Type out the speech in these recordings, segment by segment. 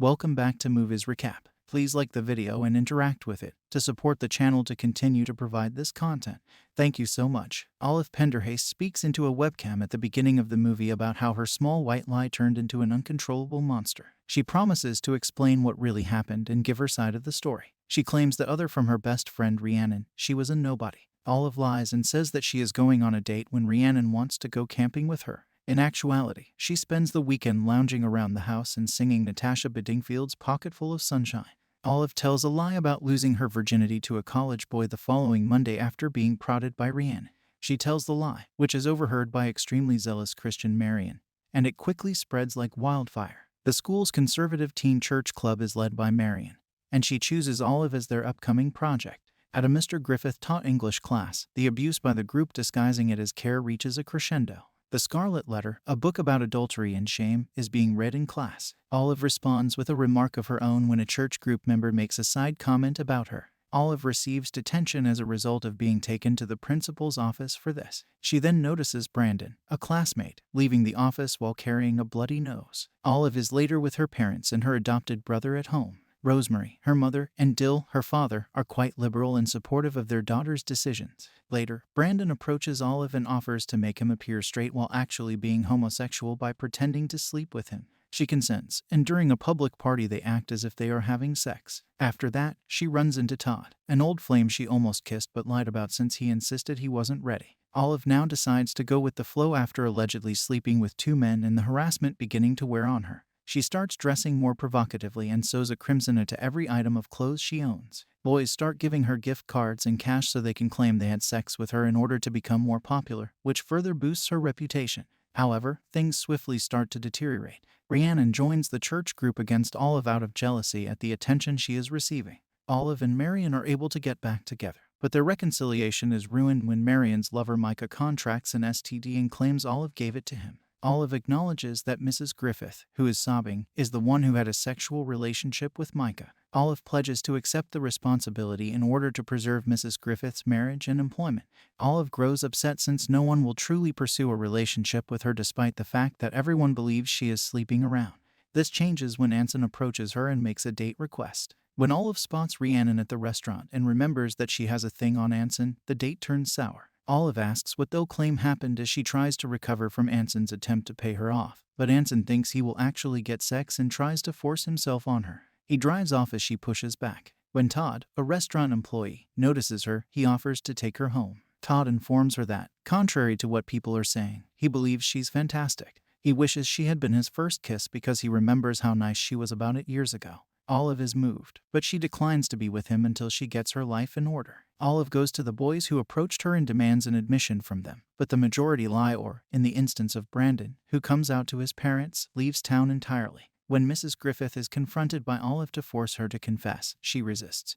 Welcome back to Movies Recap. Please like the video and interact with it to support the channel to continue to provide this content. Thank you so much. Olive Penderhaste speaks into a webcam at the beginning of the movie about how her small white lie turned into an uncontrollable monster. She promises to explain what really happened and give her side of the story. She claims that other from her best friend Rhiannon, she was a nobody. Olive lies and says that she is going on a date when Rhiannon wants to go camping with her. In actuality, she spends the weekend lounging around the house and singing Natasha Bedingfield's Pocketful of Sunshine. Olive tells a lie about losing her virginity to a college boy the following Monday after being prodded by Rhiannon. She tells the lie, which is overheard by extremely zealous Christian Marion, and it quickly spreads like wildfire. The school's conservative teen church club is led by Marion, and she chooses Olive as their upcoming project. At a Mr. Griffith taught English class, the abuse by the group disguising it as care reaches a crescendo. The Scarlet Letter, a book about adultery and shame, is being read in class. Olive responds with a remark of her own when a church group member makes a side comment about her. Olive receives detention as a result of being taken to the principal's office for this. She then notices Brandon, a classmate, leaving the office while carrying a bloody nose. Olive is later with her parents and her adopted brother at home. Rosemary, her mother, and Dill, her father, are quite liberal and supportive of their daughter's decisions. Later, Brandon approaches Olive and offers to make him appear straight while actually being homosexual by pretending to sleep with him. She consents, and during a public party they act as if they are having sex. After that, she runs into Todd, an old flame she almost kissed but lied about since he insisted he wasn't ready. Olive now decides to go with the flow after allegedly sleeping with two men and the harassment beginning to wear on her. She starts dressing more provocatively and sews a crimson into every item of clothes she owns. Boys start giving her gift cards and cash so they can claim they had sex with her in order to become more popular, which further boosts her reputation. However, things swiftly start to deteriorate. Rhiannon joins the church group against Olive out of jealousy at the attention she is receiving. Olive and Marion are able to get back together, but their reconciliation is ruined when Marion's lover Micah contracts an STD and claims Olive gave it to him. Olive acknowledges that Mrs. Griffith, who is sobbing, is the one who had a sexual relationship with Micah. Olive pledges to accept the responsibility in order to preserve Mrs. Griffith's marriage and employment. Olive grows upset since no one will truly pursue a relationship with her despite the fact that everyone believes she is sleeping around. This changes when Anson approaches her and makes a date request. When Olive spots Rhiannon at the restaurant and remembers that she has a thing on Anson, the date turns sour. Olive asks what they'll claim happened as she tries to recover from Anson's attempt to pay her off, but Anson thinks he will actually get sex and tries to force himself on her. He drives off as she pushes back. When Todd, a restaurant employee, notices her, he offers to take her home. Todd informs her that, contrary to what people are saying, he believes she's fantastic. He wishes she had been his first kiss because he remembers how nice she was about it years ago. Olive is moved, but she declines to be with him until she gets her life in order. Olive goes to the boys who approached her and demands an admission from them, but the majority lie or, in the instance of Brandon, who comes out to his parents, leaves town entirely. When Mrs. Griffith is confronted by Olive to force her to confess, she resists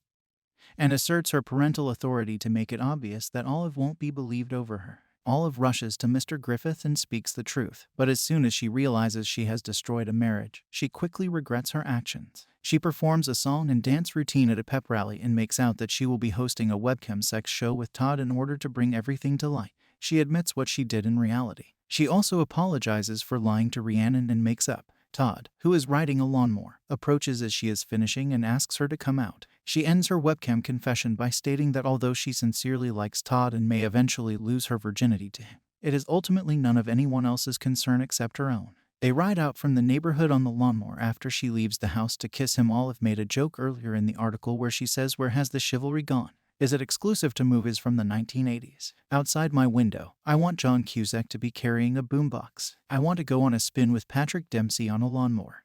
and asserts her parental authority to make it obvious that Olive won't be believed over her. Olive rushes to Mr. Griffith and speaks the truth, but as soon as she realizes she has destroyed a marriage, she quickly regrets her actions. She performs a song and dance routine at a pep rally and makes out that she will be hosting a webcam sex show with Todd in order to bring everything to light. She admits what she did in reality. She also apologizes for lying to Rhiannon and makes up. Todd, who is riding a lawnmower, approaches as she is finishing and asks her to come out. She ends her webcam confession by stating that although she sincerely likes Todd and may eventually lose her virginity to him, it is ultimately none of anyone else's concern except her own. They ride out from the neighborhood on the lawnmower after she leaves the house to kiss him. Olive made a joke earlier in the article where she says, "Where has the chivalry gone? Is it exclusive to movies from the 1980s? Outside my window, I want John Cusack to be carrying a boombox. I want to go on a spin with Patrick Dempsey on a lawnmower."